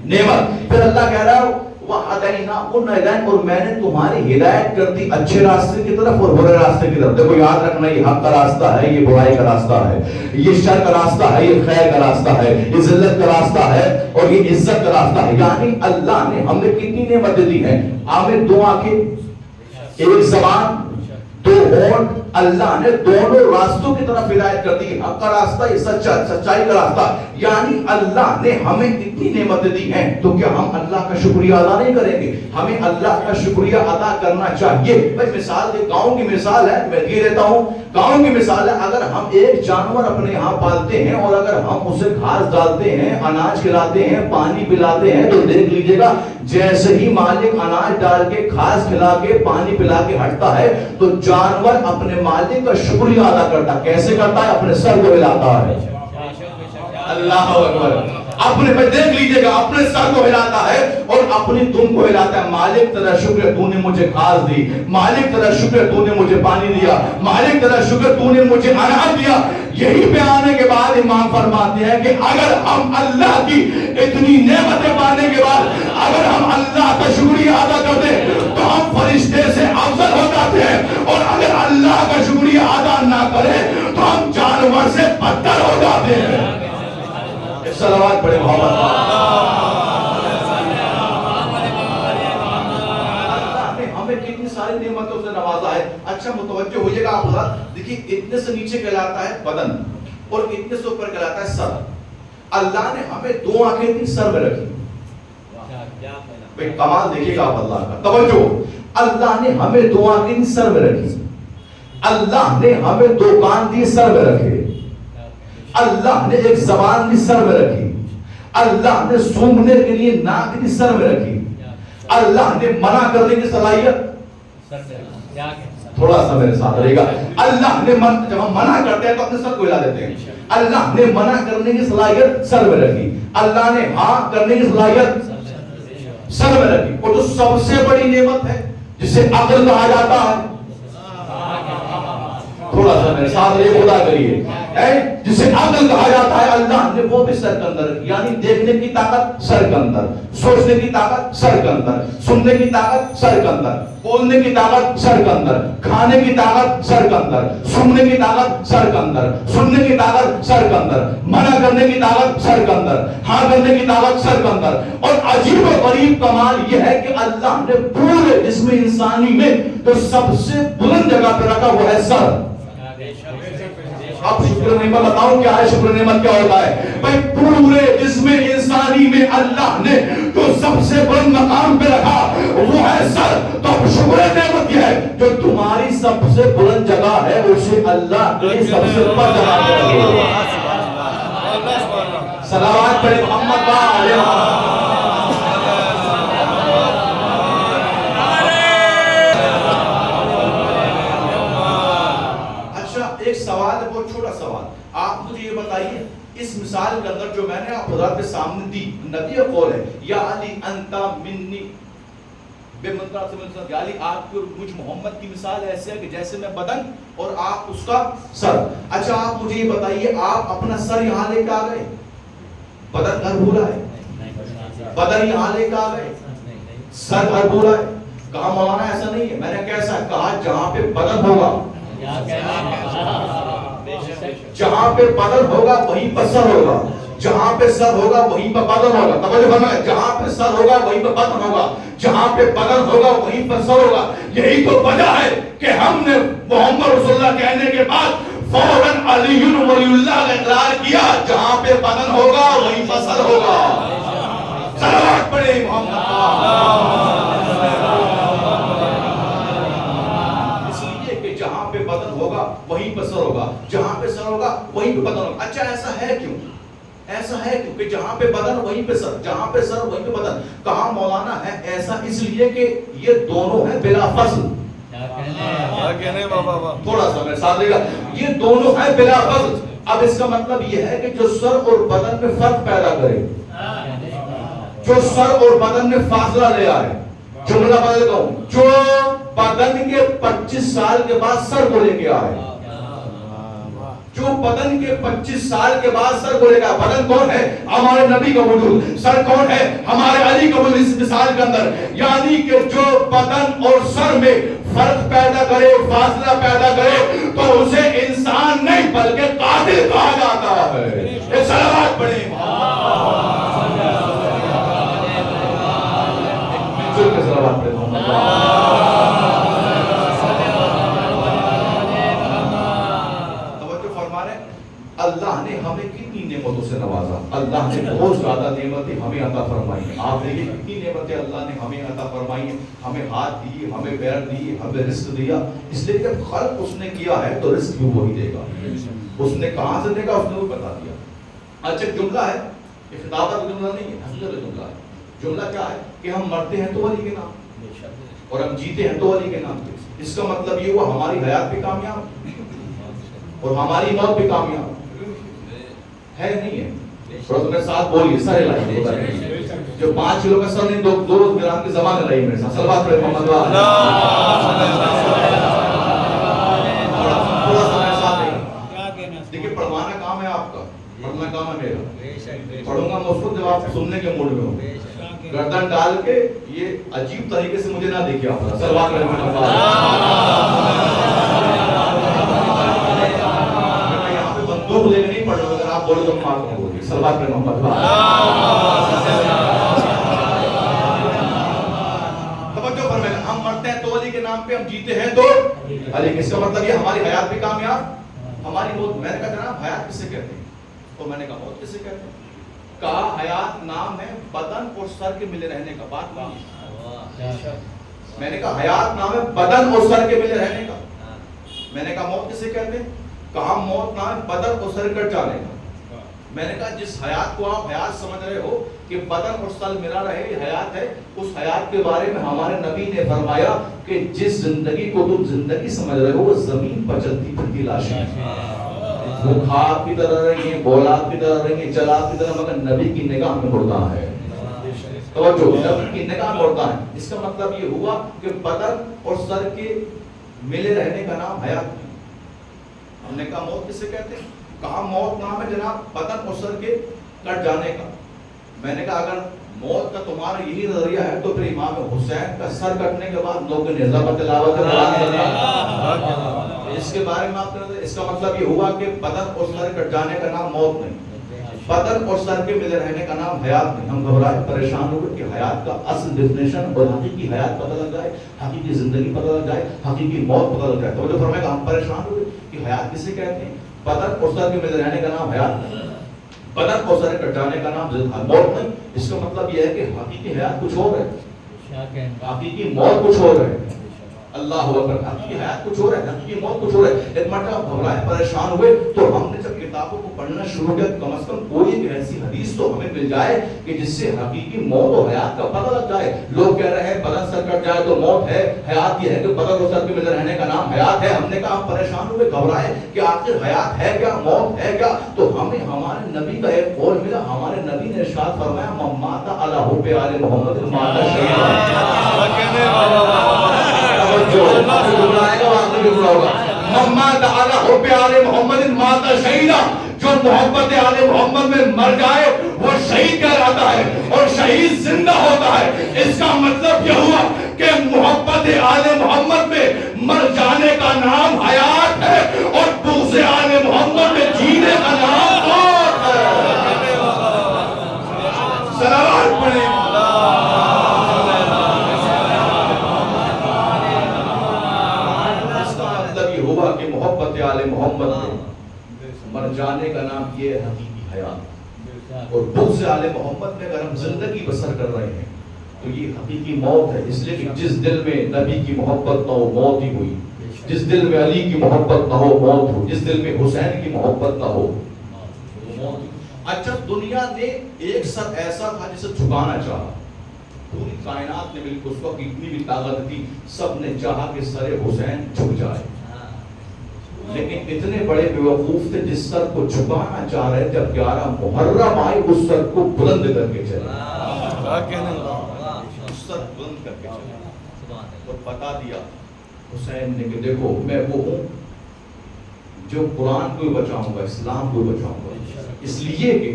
نعمت. پھر اللہ کہہ رہا ہے وَهَدَيْنَاهُ النَّجْدَيْنِ, اور میں نے تمہاری ہدایت کر دی اچھے راستے کی طرف اور برے راستے کی طرف. دیکھو یاد رکھنا, یہ حق کا راستہ ہے, یہ برائی کا راستہ ہے, یہ شر کا راستہ ہے, یہ خیر کا راستہ ہے, یہ ذلت کا راستہ ہے, اور یہ عزت کا راستہ ہے. یعنی اللہ نے ہمیں کتنی نعمتیں دی ہیں. ہمیں دو آنکھیں, ایک زبان, دو ہونٹ. اللہ نے دونوں راستوں کی طرف ہدایت کر دی, حق کا راستہ, یہ سچائی کا راستہ. یعنی اللہ نے ہمیں اتنی نعمتیں دی ہیں, تو کیا ہم اللہ کا شکریہ ادا نہیں کریں گے؟ ہمیں اللہ کا شکریہ ادا کرنا چاہیے. بھائی مثال دے, گاؤں کی مثال ہے, میں یہ دیتا ہوں, گاؤں کی مثال ہے. اگر ہم ایک جانور اپنے یہاں پالتے ہیں, اور اگر ہم اسے گھاس ڈالتے ہیں, اناج کھلاتے ہیں, پانی پلاتے ہیں, تو دیکھ لیجئے گا جیسے ہی مالک اناج ڈال کے, گھاس کھلا کے, پانی پلا کے ہٹتا ہے, تو جانور اپنے مالک کا شکریہ ادا کرتا. کیسے کرتا ہے؟ اپنے سر کو ہلاتا ہے. اللہ اکبر. اپنے میں دیکھ لیجئے گا, اپنے سر کو ہلاتا ہے اور اپنی دم کو ہلاتا ہے. مالک تیرا شکر تو نے مجھے گھاس دی, مالک تیرا شکر تو نے مجھے پانی دیا, مالک تیرا شکر تو نے مجھے اناج دیا. یہی پہ آنے کے بعد امام فرماتے ہیں کہ اگر ہم اللہ کی اتنی نعمتیں پانے کے بعد اگر ہم اللہ کا شکریہ ادا کرتے تو ہم فرشتے سے افضل ہو جاتے ہیں, اور اگر اللہ کا شکریہ ادا نہ کریں تو ہم جانور سے بدتر ہو جاتے ہیں. صلوات پڑھیں محمد. اللہ نے ہمیں کتنی ساری نعمتوں سے نوازا ہے. اچھا متوجہ ہوئیے گا آپ حضرات, دیکھیے اتنے سے نیچے کہلاتا ہے بدن, اور اتنے سے اوپر کہلاتا ہے سر. اللہ نے ہمیں دو آنکھیں دی, سر میں رکھی. بھئی کمال دیکھیے گا آپ اللہ کا, توجہ. اللہ نے ہمیں دو آنکھیں دی, سر میں رکھی. اللہ نے ہمیں دو کان دی, سر میں رکھے. اللہ نے ایک زبان دی, سر میں رکھی. اللہ نے سونگھنے کے لیے ناک دی, سر میں رکھی. اللہ نے منع کرنے کی صلاحیت, تھوڑا سا میرے ساتھ رہے گا, اللہ نے جب ہم منع کرتے ہیں تو اپنے سر کو ہلا دیتے ہیں. اللہ نے منع کرنے کی صلاحیت سر میں رکھی. اللہ نے ہاں کرنے کی صلاحیت سر میں رکھی. اور جو سب سے بڑی نعمت ہے جسے عقل کہا جاتا ہے, تھوڑا سا میرے ساتھ رہے, خدا کریے, جسے عقل کہا جاتا ہے، اللہ نے وہ بھی سر کے اندر، یعنی دیکھنے کی طاقت سر کے اندر، سوچنے کی طاقت سر کے اندر، سننے کی طاقت سر کے اندر، بولنے کی طاقت سر کے اندر، کھانے کی طاقت سر کے اندر، سننے کی طاقت سر کے اندر، سننے کی طاقت سر کے اندر، منع کرنے کی طاقت سر کے اندر، ہاں کرنے کی طاقت سر کے اندر. اور عجیب و غریب کمال یہ ہے کہ اللہ نے پورے جسم انسانی میں تو سب سے بلند جگہ پہ رکھا وہ ہے سر. اب شکر نعمت بتاؤں کیا ہے؟ شکر نعمت کیا ہوتا ہے بھائی؟ پورے جسم انسانی میں اللہ نے جو سب سے بلند مقام پہ رکھا وہ ہے سر. تو اب شکر نعمت یہ ہے جو تمہاری سب سے بلند جگہ ہے اسے اللہ نے سب سے اوپر جگہ پہ رکھا. صلوات پڑھیں محمد با. ایک سوال ہے، بہت چھوٹا سوال. آپ مجھے یہ بتائیے اس مثال کے اندر جو میں نے آپ حضرات کے سامنے دی، نبی کا قول ہے یا علی انتا منی بے منترا سے منترا، یا علی آپ کو مجھ محمد کی مثال ایسے ہے کہ جیسے میں بدن اور آپ اس کا سر. اچھا آپ مجھے یہ بتائیے آپ اپنا سر یہاں لے کے آ گئے، بدن گھر بھولا ہے؟ بدن یہاں لے کے آ گئے، سر گھر بھولا ہے؟ کہا مولانا ایسا نہیں ہے. میں نے کیسا کہا؟ جہاں پہ بدن ہوگا، جہاں پہ بدن ہوگا وہیں پر سر ہوگا، جہاں پہ سر ہوگا وہیں پر بدن ہوگا. توجہ فرمائیں، جہاں پہ سر ہوگا وہیں پر بدن ہوگا، جہاں پہ بدن ہوگا وہیں پر سر ہوگا. یہی تو وجہ ہے کہ ہم نے محمد رسول اللہ کہنے کے بعد فوراً علی ولی اللہ کا اقرار کیا. جہاں پہ بدن ہوگا وہیں پر سر ہوگا. صلوات پڑھیں محمد. جہاں پہ بدن ہوگا وہیں پر سر ہوگا، جہاں پہ سر ہوگا وہیں پہ بدن ہوگا. اچھا ایسا ہے کیوں؟ ایسا ہے کیوں کہ جہاں پہ بدن وہیں پہ سر، جہاں پہ سر وہیں پہ بدن؟ کہا مولانا ہے ایسا اس لیے کہ یہ دونوں ہیں بلا فصل. تھوڑا سا میرے ساتھ دے گا، یہ دونوں ہیں بلا فصل. اب اس کا مطلب یہ ہے کہ جو سر اور بدن میں فرق پیدا کرے، جو سر اور بدن میں فاصلہ لے آئے. جملہ بدل دیتا ہوں، جو بدن کے 25 سال کے بعد سر کو لے کے آئے، جو بدن کے 25 سال کے بعد سر کو لے کے آئے. بدن کون ہے؟ ہمارے نبی کا وجود. سر کون ہے؟ ہمارے علی کا وجود. اس مثال کے اندر یعنی کہ جو بدن اور سر میں فرق پیدا کرے، فاصلہ پیدا کرے تو اسے انسان نہیں بلکہ قاتل کہا جاتا ہے. ایک صلوات پڑھیں اللہ نے ہمیں کتنی نعمتوں سے نوازا. اللہ نے بہت زیادہ نعمتیں ہمیں عطا فرمائی ہیں. آپ دیکھیں کتنی نعمتیں اللہ نے ہمیں عطا فرمائی ہیں. ہمیں ہاتھ دی، ہمیں پیر دی، ہمیں رزق دیا. اس لیے جب خلق اس نے کیا ہے تو رزق بھی وہی دے گا. اس نے کہاں سے دے گا اس نے وہ بتا دیا. اچھا جملہ ہے، یہ خطابہ کا جملہ نہیں ہے، حقیقت جملہ ہے. جملہ کیا ہے کہ ہم مرتے ہیں تو ولی کے نام اور ہم جیتے ہیں تو ولی کے نام. اس کا مطلب یہ ہوا ہماری حیات بھی کامیاب اور ہماری موت بھی کامیاب ہے. نہیں ہے؟ تھوڑا تمہیں ساتھ بولیے سر لائے جو 5 کلو کا سر نہیں، 2 گرام کی زبان لگائی میرے ساتھ. صلوات پڑھیں محمد. تھوڑا سا میرے ساتھ دیکھیے، پڑھوانا کام ہے آپ کا، پڑھنا کام ہے میرا. پڑھوں گا میں اس کو جب آپ سننے کے موڈ میں ہوں. گردن ڈال کے یہ عجیب طریقے سے مجھے نہ دیکھیں آپ. صلوات پڑھیں محمد. یہاں پہ بندوق لے کے نہیں پڑھ رہا، اگر آپ بولے تو مار دوں گا. صلوات پڑھیں محمد. توجہ فرمائیں، ہم مرتے ہیں تو علی کے نام پہ، ہم جیتے ہیں تو علی. اس کا مطلب یہ ہماری حیات بھی کامیاب، ہماری موت. میں نے کہا جناب حیات کسے کہتے ہیں؟ تو میں نے کہا موت کسے کہتے ہیں؟ کہا حیات نام ہے بدن اور سر کے ملے رہنے کا. بات نہیں، میں نے کہا حیات نام ہے بدن اور سر کے ملے رہنے کا. میں نے کہا موت کسے کہتے ہیں؟ کہا موت نام ہے بدن اور سر کٹ جانے کا. میں نے کہا جس حیات کو آپ حیات سمجھ رہے ہو کہ بدن اور سر ملا رہے یہ حیات ہے، اس حیات کے بارے میں ہمارے نبی نے فرمایا کہ جس زندگی کو تم زندگی سمجھ رہے ہو وہ زمین پر چلتی پھرتی لاشیں ہیں. وہ خواب کی طرح رہیں گے، بولاد کی طرح رہیں گے، چلاد کی طرح، مگر نبی کی نگاہ میں مردہ ہے. توجہ، نبی کی نگاہ مردہ ہے. اس کا مطلب یہ ہوا کہ بدن اور سر کے ملے رہنے کا نام حیات. ہم نے کہا موت کسے کہتے ہیں؟ کہا موت نام ہے جناب بدن اور سر کے کٹ جانے کا. میں نے کہا اگر موت کا تمہارا یہی نظریہ ہے تو پھر امام حسین کا سر کٹنے کے بعد لوگ نے نظام تلاوت اس کے بارے میں آپ نے اس کا مطلب یہ ہوا کہ بدن اور سر کٹ جانے کا نام موت نہیں, بدن اور سر کے ملے رہنے کا نام حیات نہیں. ہم گھبرائے پریشان ہو گئے کہ حیات کا اصل ڈیفینیشن اور حقیقی حیات پتہ لگ جائے, حقیقی زندگی پتہ لگ جائے, حقیقی موت پتہ لگ جائے. تو جو فرمایا کہ ہم پریشان ہو گئے کہ حیات کسے کہتے ہیں, بدن اور سر کے ملے رہنے کا نام حیات نہیں, بدن اور سر کٹ جانے کا نام موت نہیں. اس کا مطلب یہ ہے کہ حقیقی حیات کچھ اور ہے, حقیقی موت کچھ اور ہے. اللہ اکبر, حقیقی حیات کچھ اور ہے, حقیقی موت کچھ اور ہے. ایک مرتبہ گھبرائے پریشان ہوئے تو ہم نے جب کتابوں کو پڑھنا شروع کیا کم از کم کوئی ایک ایسی حدیث تو ہمیں مل جائے کہ جس سے حقیقی موت اور حیات کا پتہ لگ جائے. لوگ کہہ رہے ہیں بدن سر کٹ جائے تو موت ہے, حیات یہ ہے کہ بدن اور سر کے ملے رہنے کا نام حیات ہے. ہم نے کہا ہم پریشان ہوئے گھبرائے کہ آخر حیات ہے کیا, موت ہے کیا. تو ہمیں ہمارے نبی کا ایک قول ملا. ہمارے نبی نے ارشاد فرمایا من مات علی حب آل محمد مات شہیدا. جو محبت آل محمد میں مر جائے وہ شہید کہلاتا ہے اور شہید زندہ ہوتا ہے. اس کا مطلب یہ ہوا کہ محبت آل محمد میں مر جانے کا نام حیات ہے اور بغض آل محمد میں جینے کا نام موت ہے. صلوات پڑھیں. ہوا کہ محبت آل محمد میں مر جانے کا نام یہ ہے حقیقی حیات, اور بغض آل محمد میں اگر ہم زندگی بسر کر رہے ہیں تو یہ حقیقی موت ہے. اس لیے کہ جس دل میں نبی کی محبت نہ ہو موت ہی ہوئی, جس دل میں علی کی محبت نہ ہو موت ہو, جس دل میں حسین کی محبت نہ ہو موت. اچھا دنیا نے ایک سر ایسا تھا جسے جھکانا چاہا, پوری کائنات نے مل کے, اس کو کتنی بھی طاقت تھی, سب نے چاہا کہ سر حسین جھک جائے, لیکن اتنے بڑے بیوقوف تھے جس سر کو جھکانا چاہ رہے, جب 11 محرم آئی اس سر کو بلند کر کے چلے, اس سر بلند کر کے چلے اور بتا دیا حسین نے کہ دیکھو میں وہ ہوں جو قرآن کو بچاؤں گا, اسلام کو بچاؤں گا. اس لیے کہ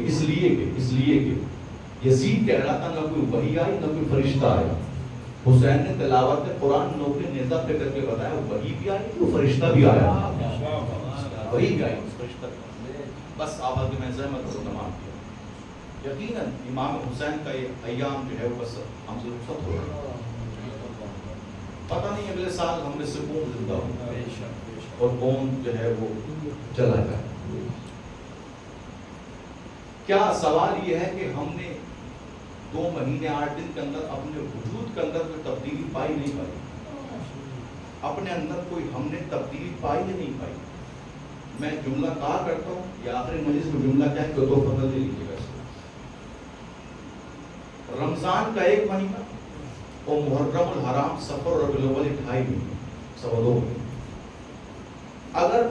یزید کہہ رہا تھا نہ کوئی وحی آئی نہ کوئی فرشتہ آیا. حسین نے تلاوت قرآن نوکری نیزہ پہ کر کے بتایا وحی بھی آئی وہ فرشتہ بھی آیا, وحی بھی آئی فرشتہ. بس آواز میں زحمت کو تمام کیا. یقیناً امام حسین کا یہ ایام جو ہے وہ بس ہم سے رخصت ہو رہا ہے. پتہ نہیں اگلے سال ہم میں سے کون زندہ ہو اور کون جو ہے وہ چلا جائے. کیا سوال یہ ہے کہ ہم نے 2 مہینے 8 دن کے اندر اپنے وجود کے اندر کوئی تبدیلی پائی نہیں پائی, اپنے اندر کوئی ہم نے تبدیلی پائی یا نہیں پائی. میں جملہ کہا کرتا ہوں یا آخری مجلس میں جملہ کیا ہے کہ تو فضل دے لیجیے گا. رمضان کا 1 مہینہ اور محرم الحرام صفر ربیع الاول 2.5 مہینے, 2.25 مہینے. اگر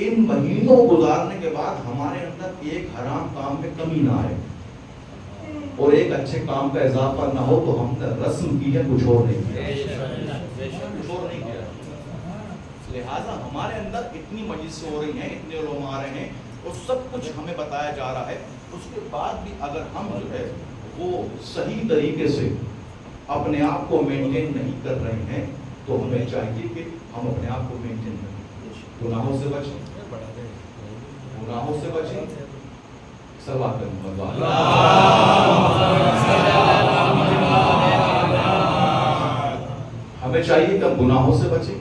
ان مہینوں گزارنے کے بعد ہمارے اندر ایک حرام کام میں کمی نہ آئے اور ایک اچھے کام کا اضافہ نہ ہو تو ہم نے رسم کی ہے, کچھ اور نہیں کیا. لہٰذا ہمارے اندر اتنی مجلسیں ہو رہی ہیں, اتنے علماء آ رہے ہیں اور سب کچھ ہمیں بتایا جا رہا ہے. اس کے بعد بھی اگر ہم جو ہے وہ صحیح طریقے سے اپنے آپ کو مینٹین نہیں کر رہے ہیں تو ہمیں چاہیے کہ ہم اپنے آپ کو مینٹین کریں, گناہوں سے بچیں, ہمیں چاہیے کہ ہم گناہوں سے بچیں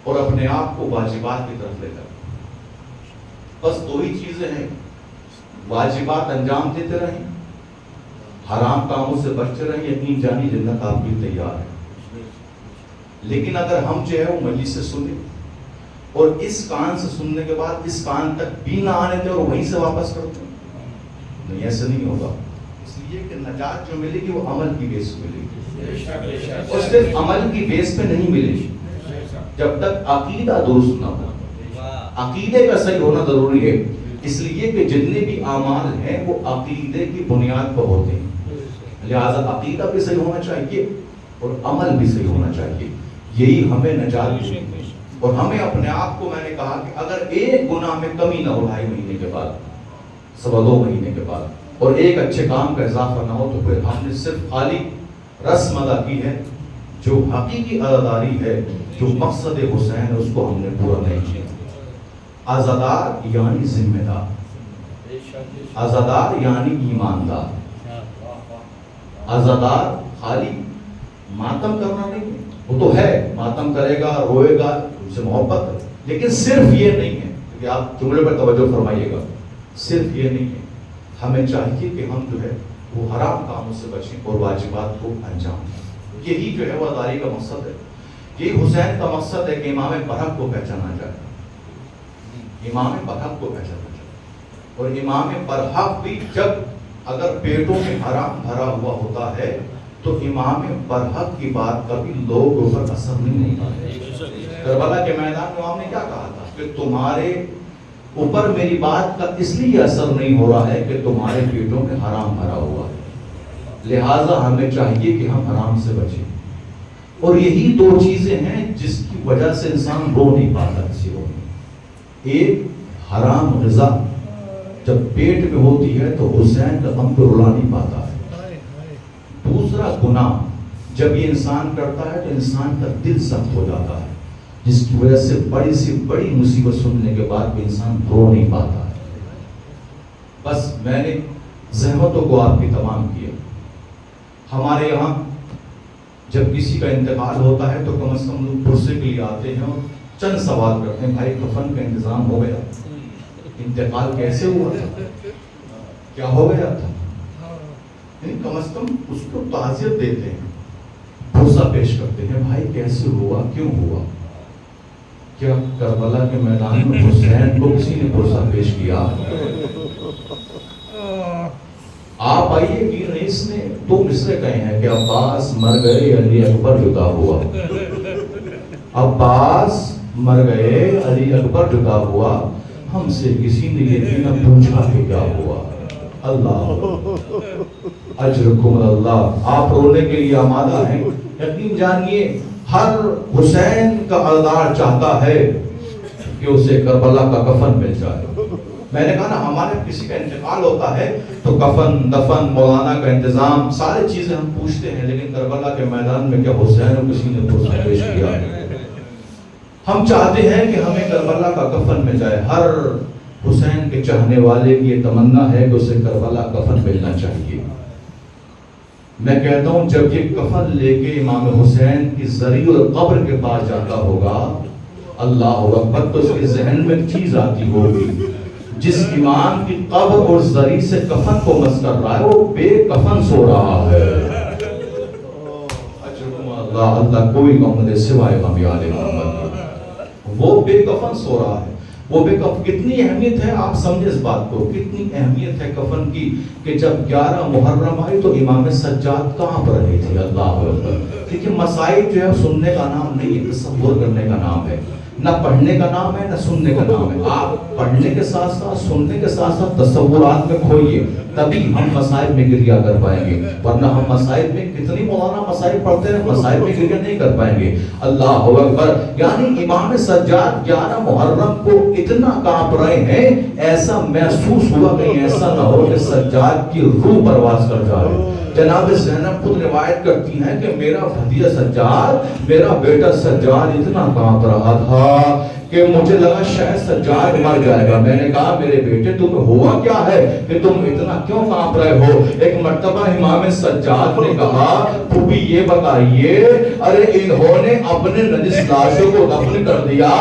اور اپنے آپ کو واجبات کی طرف لے کر. بس 2 ہی چیزیں ہیں, واجبات انجام دیتے رہیں, حرام کاموں سے بچتے رہیں, یقین جانی جنت آپ کی تیار ہے. لیکن اگر ہم جو ہے وہ مجلس سے سنیں اور اس کان سے سننے کے بعد اس کان تک بھی نہ آنے دیں اور وہیں سے واپس کرتے ہیں, نہیں ایسا نہیں ہوگا. اس لیے کہ نجات جو ملے گی وہ عمل کی بیس پہ ملے گی, اور صرف عمل کی بیس پہ نہیں ملے گی جب تک عقیدہ درست نہ ہو. عقیدے کا صحیح ہونا ضروری ہے, اس لیے کہ جتنے بھی اعمال ہیں وہ عقیدے کی بنیاد پر ہوتے ہیں. لہذا عقیدہ بھی صحیح ہونا چاہیے اور عمل بھی صحیح ہونا چاہیے, یہی ہمیں نجات دے گی. اور ہمیں اپنے آپ کو، میں نے کہا کہ اگر ایک گناہ میں کمی نہ ہو 2.5 مہینے کے بعد، 2.25 مہینے کے بعد، اور ایک اچھے کام کا اضافہ نہ ہو، تو پھر ہم نے صرف خالی رسم ادا کی ہے. جو حقیقی عزاداری ہے، جو مقصد حسین ہے، اس کو ہم نے پورا نہیں کیا. عزادار یعنی ذمہ دار، عزادار یعنی ایماندار. عزادار خالی ماتم کرنا نہیں ہے، وہ تو ہے، ماتم کرے گا، روئے گا، ان سے محبت ہے، لیکن صرف یہ نہیں ہے. کہ آپ جملے پر توجہ فرمائیے گا، صرف یہ نہیں ہے. ہمیں چاہیے کہ ہم جو ہے وہ حرام کاموں سے بچیں اور واجبات کو انجام دیں. یہی جو ہے وہ عزاداری کا مقصد ہے. یہی حسین کا مقصد ہے کہ امام برحق کو پہچانا جائے، امام برحق کو پہچانا جائے. اور امام برحق بھی جب اگر پیٹوں میں حرام بھرا ہوا ہوتا ہے تو امام برحق کی بات کبھی لوگوں پر اثر نہیں ہوتا ہے. کربلا کے میدان میں امام نے کیا کہا تھا کہ تمہارے اوپر میری بات کا اس لیے اثر نہیں ہو رہا ہے کہ تمہارے پیٹوں میں حرام بھرا ہوا ہے، لہٰذا ہمیں چاہیے کہ ہم حرام سے بچیں. اور یہی دو چیزیں ہیں جس کی وجہ سے انسان رو نہیں پاتا کسی رو میں. ایک حرام غذا جب پیٹ میں ہوتی ہے تو حسین کا غم کو رلا نہیں پاتا ہے. دوسرا گناہ جب یہ انسان کرتا ہے تو انسان کا دل سخت ہو جاتا ہے، جس کی وجہ سے بڑی سے بڑی مصیبت سننے کے بعد بھی انسان رو نہیں پاتا ہے. بس میں نے زحمتوں کو آپ کی تمام کیا. ہمارے یہاں جب کسی کا انتقال ہوتا ہے تو کم از کم لوگ پرسے کے لیے آتے ہیں اور چند سوال کرتے ہیں، بھائی کفن کا انتظام ہو گیا، انتقال کیسے ہوا تھا، کیا ہو گیا تھا. کم از کم اس کو تعزیت دیتے ہیں، پرسہ پیش کرتے ہیں، بھائی کیسے ہوا، کیوں ہوا. کیا کربلا کے میدان میں حسین کو کسی نے پرسہ پیش کیا؟ آپ آئیے کہ رئیس نے 2 مصرے کہے ہیں کہ عباس مر گئے علی اکبر جدا ہوا. عباس مر گئے علی اکبر جدا ہوا، ہم سے کسی نے یہ بھی نہ پوچھا کہ کیا ہوا. اللہ اجرکم اللہ. آپ رونے کے لیے آمادہ ہیں. یقین جانیے ہر حسین کا عزادار چاہتا ہے کہ اسے کربلا کا کفن مل جائے. میں نے کہا نا، ہمارے کسی کا انتقال ہوتا ہے تو کفن، دفن، مولانا کا انتظام، سارے چیزیں ہم پوچھتے ہیں، لیکن کربلا کے میدان میں کیا حسین کو کسی نے پرسہ پیش کیا؟ ہم چاہتے ہیں کہ ہمیں کربلا کا کفن مل جائے. ہر حسین کے چاہنے والے کی یہ تمنا ہے کہ اسے کربلا کفن ملنا چاہیے. میں کہتا ہوں جب یہ کفن لے کے امام حسین کی زری اور قبر کے پاس جاتا ہوگا، اللہ اکبر، تو اس کے ذہن میں چیز آتی ہوگی، جس امام کی قبر اور زری سے کفن کو مس کر رہا ہے وہ بے کفن سو رہا ہے. اللہ اللہ کوئی غم دے سوائے غم آل محمد. وہ بے کفن سو رہا ہے. وہ بے کفن کتنی اہمیت ہے، آپ سمجھے اس بات کو، کتنی اہمیت ہے کفن کی کہ جب 11 محرم آئی تو امام سجاد کہاں پر رہے تھے. اللہ اکبر. دیکھیے مسائل جو ہے سننے کا نام نہیں ہے، تصور کرنے کا نام ہے. نہ پڑھنے کا نام ہے نہ سننے کا نام ہے. آپ پڑھنے کے ساتھ ساتھ سننے کے ساتھ ساتھ تصورات میں کھوئیے، تبھی ہم مسائل میں گریہ کر پائیں گے. ورنہ ہم مسائل میں کتنی مولانا مسائل پڑھتے ہیں، مسائل میں گریہ نہیں کر پائیں گے. اللہ اکبر. یعنی امام سجاد 11 محرم کو اتنا کانپ رہے ہیں، ایسا محسوس ہوا کہیں ایسا نہ ہو کہ سجاد کی روح پرواز کر جائے. جناب زینب خود روایت کرتی ہیں کہ میرا بھتیجا سجاد، میرا بیٹا سجاد اتنا کانپ رہا تھا کہ مجھے لگا شاید سجاد مر جائے گا. میں نے کہا میرے بیٹے تمہیں ہوا کیا ہے کہ تم اتنا کیوں کانپ رہے ہو؟ ایک مرتبہ امام سجاد نے کہا پھوپھی یہ بتائیے، ارے انہوں نے اپنے نجس لاشوں کو دفن کر دیا،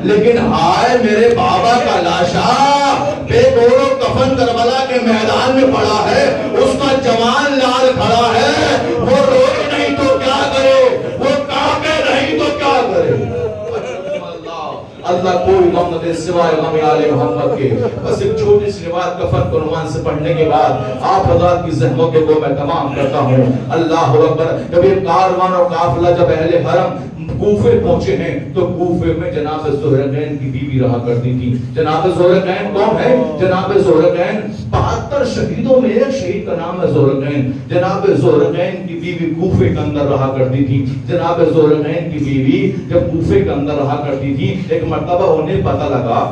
لیکن ہائے میرے بابا کا لاشا بے گورو کفن کربلا کے میدان میں پڑا ہے، اس کا جوان لال کھڑا ہے، وہ روئے نہیں تو کیا کرے، وہ کانپے نہیں تو کیا کرے. اللہ کوئی غم نہ دے سوائے غم آل محمد کے. بس ایک چھوٹی سی روایت کفن کو عنوان سے پڑھنے کے بعد آپ حضرات کی زحمتوں کو میں تمام کرتا ہوں. اللہ اکبر. جب یہ کاروان اور قافلہ جب اہل حرم کوفے پہنچے ہیں تو کوفے میں جناب زہرقین کی بیوی رہا کرتی تھی. جناب زہرقین کون ہے؟ جناب زہرقین 72 شہیدوں میں ایک شہید کا نام ہے ذوالقین. جناب ذوالقین کی بیوی کوفے کے اندر رہا کرتی تھی. جناب ذوالقین کی بیوی جب کوفے کے اندر رہا کرتی تھی, ایک مرتبہ انہیں پتہ لگا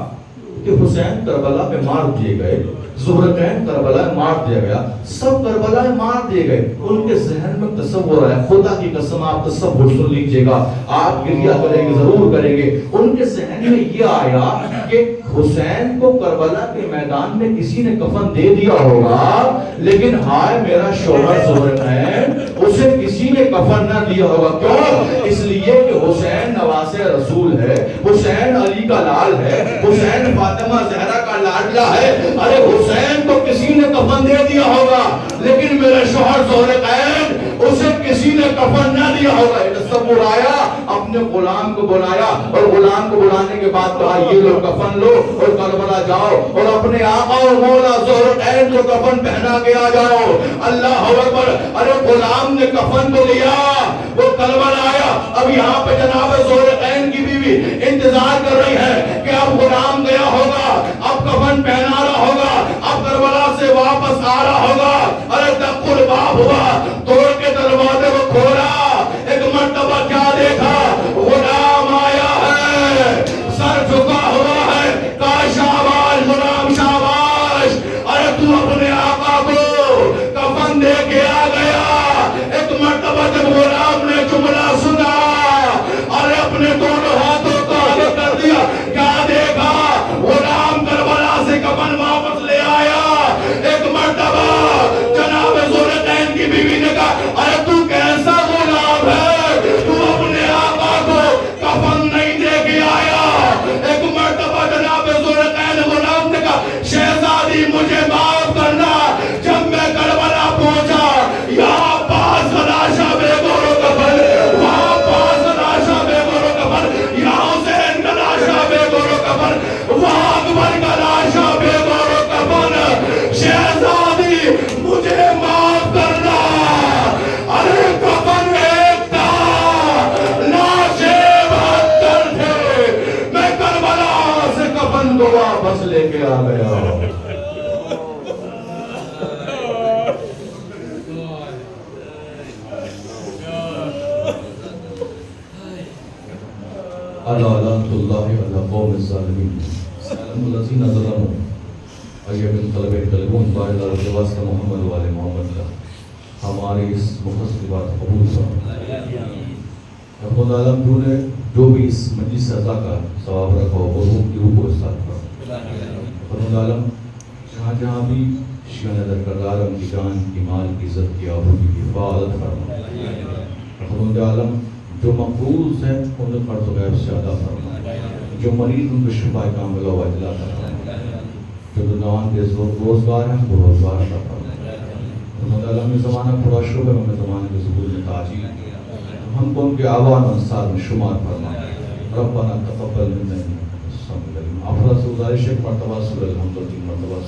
کہ حسین کربلا میں مار دیے گئے, ذوالقین کربلا میں مار دیا گیا, سب کربلا میں مار دیے گئے. ان کے ذہن میں تصور ہے, خدا کی قسم آپ تصور سن لیجئے گا, آپ گریہ کریں گے, ضرور کریں گے. ان کے ذہن میں یہ آیا کہ حسین کو کربلا کے میدان میں کسی نے کفن دے دیا ہوگا, لیکن ہائے میرا شوہر ذوالقین, اسے کسی نے کفن نہ دیا ہوگا. کیوں؟ اس لیے کہ حسین نواز رسول ہے, حسین علی کا لال ہے, حسین فاطمہ زہرا کا لاڈلا ہے. ارے حسین کو کسی نے کفن دے دیا ہوگا, لیکن میرے شوہر ذوالقین اسے کسی نے کفن نہ دیا ہوگا. تصور آیا, اپنے غلام کو بلایا, اور غلام کو بلانے کے بعد کہا یہ لو کفن لو اور کربلا جاؤ اور اپنے آقا اور مولا ذوالقین کو کفن پہنا کے آ جاؤ. اللہ اکبر. ارے غلام نے کفن تو لیا, وہ کربلا آیا. اب یہاں پہ جناب ذوالقین کی بیوی انتظار کر رہی ہے کہ اب غلام گیا ہوگا, اب کفن پہنا رہا ہوگا, اب کربلا سے واپس آ رہا ہوگا. ارے دق الباب ہوا, توڑ کے دروازے کو کھولا, ایک مرتبہ کیا دیکھا, غلام آیا ہے, سر جھکا ہوا ہے, کہا شاباش غلام شاباش, ارے تو اپنے آقا کو کفن دے کے آ گیا. ایک مرتبہ جب غلام نے جملہ سنا, ارے اپنے دونوں ہاتھوں کو آگے کر دیا, کیا دیکھا, غلام کربلا سے کفن واپس لے آیا. ایک مرتبہ جناب ذوالقین کی بیوی نے کہا, ارے تو کیسا غلام ہے, تو اپنے آقا کو کفن نہیں دے کے آیا. ایک مرتبہ جناب ذوالقین غلام نے کہا, شہزادی مجھے معاف کرنا, جب میں کربلا پہنچا یہاں پاس لاشا بے گور و کفن, وہاں پاس لاشا بے گور و کفن, یہاں حسین کا لاشا بے گور و کفن, وہاں اکبر کا لاشا بے گور و کفن. شہزادی مجھے معاف کرنا, ارے کفن ایک تھا, لاشیں 72 تھے, میں کربلا سے کفن کو واپس لے کے آ گیا. لعنۃ اللہ علی قوم الظالمین. سلام الذین ظلموا ایہ من طلب طلبون باہر الجواز کا محمد والے محمد کا ہماری اس مختصر بات قبول فرما. خدا عالم جو نے جو بھی اس مجلس سے عطا کا ثواب رکھا ہو وہ روح کی روح کو استاد فرما. خدا عالم جہاں جہاں بھی شیعہ نظر کر عالم کی جان کی مال کی عزت کی آبرو کی حفاظت فرما. خدا عالم جو مقروض ہیں انہیں قرض و غیب سے ادا فرما, جو مریض ان کو شفا کاملہ و اجلا فرما, جو نوجوان کے روزگار ہیں وہ روزگار عطا فرما. خدا عالم یہ زمانہ پورا شعبہ میں زمانے کے ظہور میں تاجیل, ہم کو ان کے آوان انصار میں شمار فرما. ربنا تقبل منا انک انت السمیع العلیم. افضل سے گزارش ہے مرتبہ سورہ الحمد 3 مرتبہ